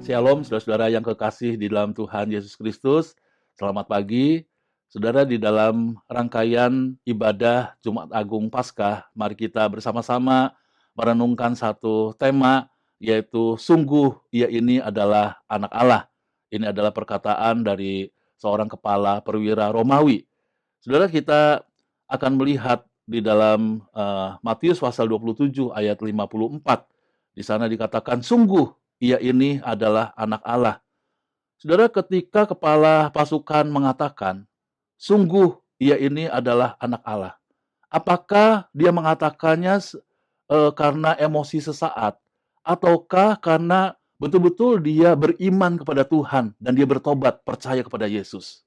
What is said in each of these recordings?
Shalom, saudara-saudara yang kekasih di dalam Tuhan Yesus Kristus. Selamat pagi. Saudara, di dalam rangkaian ibadah Jumat Agung Paskah, mari kita bersama-sama merenungkan satu tema, yaitu sungguh ia ini adalah anak Allah. Ini adalah perkataan dari seorang kepala perwira Romawi. Saudara, kita akan melihat di dalam Matius pasal 27 ayat 54. Di sana dikatakan, sungguh ia ini adalah anak Allah. Saudara, ketika kepala pasukan mengatakan, sungguh ia ini adalah anak Allah. Apakah dia mengatakannya karena emosi sesaat? Ataukah karena betul-betul dia beriman kepada Tuhan dan dia bertobat percaya kepada Yesus?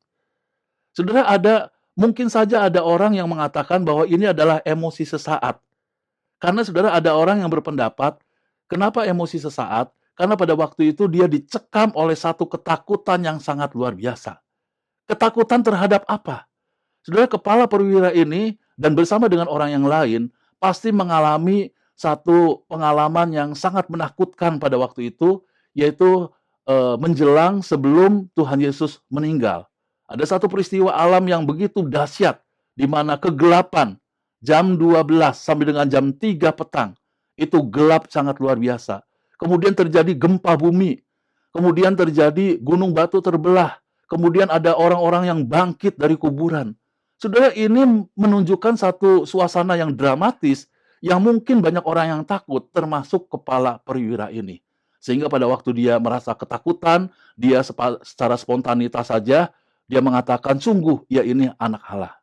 Saudara, mungkin saja ada orang yang mengatakan bahwa ini adalah emosi sesaat. Karena saudara, ada orang yang berpendapat, kenapa emosi sesaat? Karena pada waktu itu dia dicekam oleh satu ketakutan yang sangat luar biasa. Ketakutan terhadap apa? Saudara, kepala perwira ini dan bersama dengan orang yang lain pasti mengalami satu pengalaman yang sangat menakutkan pada waktu itu, yaitu menjelang sebelum Tuhan Yesus meninggal. Ada satu peristiwa alam yang begitu dahsyat, di mana kegelapan jam 12 sampai dengan jam 3 petang, itu gelap sangat luar biasa. Kemudian terjadi gempa bumi, kemudian terjadi gunung batu terbelah, kemudian ada orang-orang yang bangkit dari kuburan. Saudara, ini menunjukkan satu suasana yang dramatis yang mungkin banyak orang yang takut, termasuk kepala perwira ini. Sehingga pada waktu dia merasa ketakutan, dia secara spontanitas saja, dia mengatakan, sungguh ia ini anak Allah.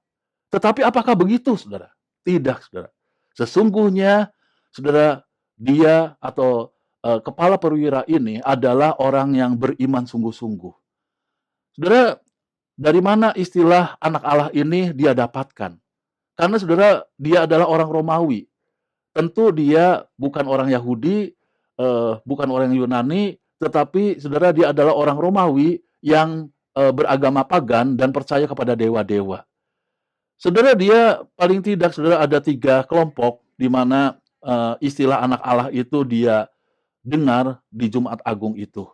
Tetapi apakah begitu, saudara? Tidak, saudara. Sesungguhnya, saudara, dia atau kepala perwira ini adalah orang yang beriman sungguh-sungguh. Saudara, dari mana istilah anak Allah ini dia dapatkan? Karena saudara, dia adalah orang Romawi. Tentu dia bukan orang Yahudi, bukan orang Yunani, tetapi saudara, dia adalah orang Romawi yang beragama pagan dan percaya kepada dewa-dewa. Saudara, dia paling tidak, saudara, ada 3 kelompok di mana istilah anak Allah itu dia dengar di Jumat Agung itu.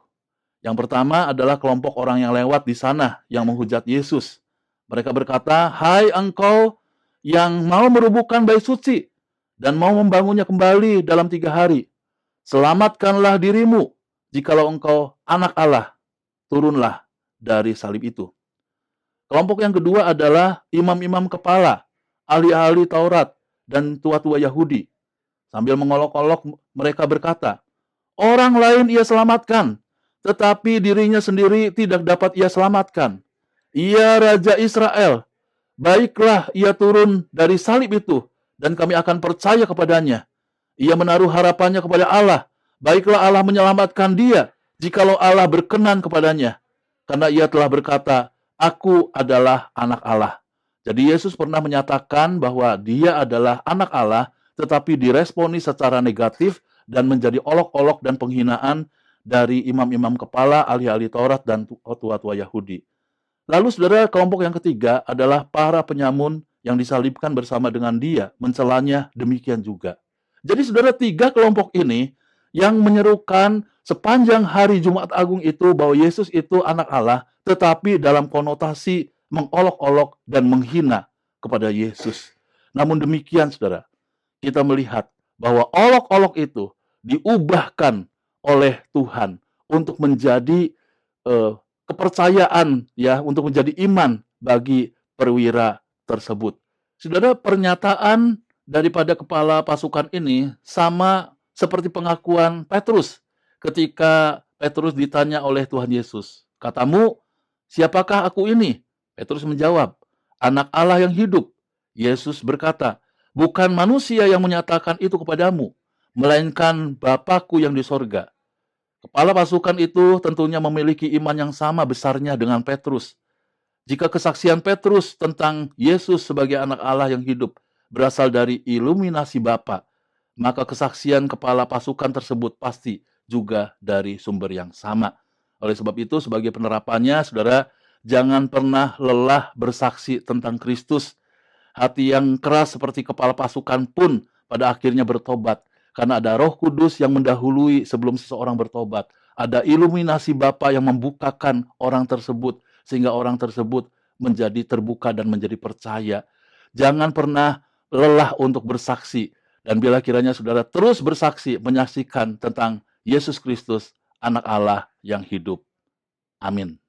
Yang pertama adalah kelompok orang yang lewat di sana yang menghujat Yesus. Mereka berkata, hai engkau yang mau merubuhkan bait suci dan mau membangunnya kembali dalam 3 hari. Selamatkanlah dirimu, jikalau engkau anak Allah, turunlah dari salib itu. Kelompok yang kedua adalah imam-imam kepala, ahli-ahli Taurat, dan tua-tua Yahudi. Sambil mengolok-olok mereka berkata, orang lain ia selamatkan, tetapi dirinya sendiri tidak dapat ia selamatkan. Ia Raja Israel, baiklah ia turun dari salib itu, dan kami akan percaya kepadanya. Ia menaruh harapannya kepada Allah, baiklah Allah menyelamatkan dia, jikalau Allah berkenan kepadanya. Karena ia telah berkata, aku adalah anak Allah. Jadi Yesus pernah menyatakan bahwa dia adalah anak Allah, tetapi diresponi secara negatif dan menjadi olok-olok dan penghinaan dari imam-imam kepala, ahli-ahli Taurat, dan tua-tua Yahudi. Lalu saudara, kelompok yang ketiga adalah para penyamun yang disalibkan bersama dengan dia, mencelanya demikian juga. Jadi saudara, 3 kelompok ini yang menyerukan sepanjang hari Jumat Agung itu bahwa Yesus itu anak Allah, tetapi dalam konotasi mengolok-olok dan menghina kepada Yesus. Namun demikian saudara, kita melihat bahwa olok-olok itu diubahkan oleh Tuhan untuk menjadi kepercayaan, ya, untuk menjadi iman bagi perwira tersebut. Saudara, pernyataan daripada kepala pasukan ini sama seperti pengakuan Petrus ketika Petrus ditanya oleh Tuhan Yesus, katamu, siapakah aku ini? Petrus menjawab, anak Allah yang hidup. Yesus berkata, bukan manusia yang menyatakan itu kepadamu, melainkan Bapakku yang di sorga. Kepala pasukan itu tentunya memiliki iman yang sama besarnya dengan Petrus. Jika kesaksian Petrus tentang Yesus sebagai anak Allah yang hidup berasal dari iluminasi Bapa, maka kesaksian kepala pasukan tersebut pasti juga dari sumber yang sama. Oleh sebab itu, sebagai penerapannya, saudara, jangan pernah lelah bersaksi tentang Kristus. Hati yang keras seperti kepala pasukan pun pada akhirnya bertobat. Karena ada Roh Kudus yang mendahului sebelum seseorang bertobat. Ada iluminasi Bapa yang membukakan orang tersebut, sehingga orang tersebut menjadi terbuka dan menjadi percaya. Jangan pernah lelah untuk bersaksi. Dan bila kiranya saudara terus bersaksi, menyaksikan tentang Yesus Kristus, Anak Allah yang hidup. Amin.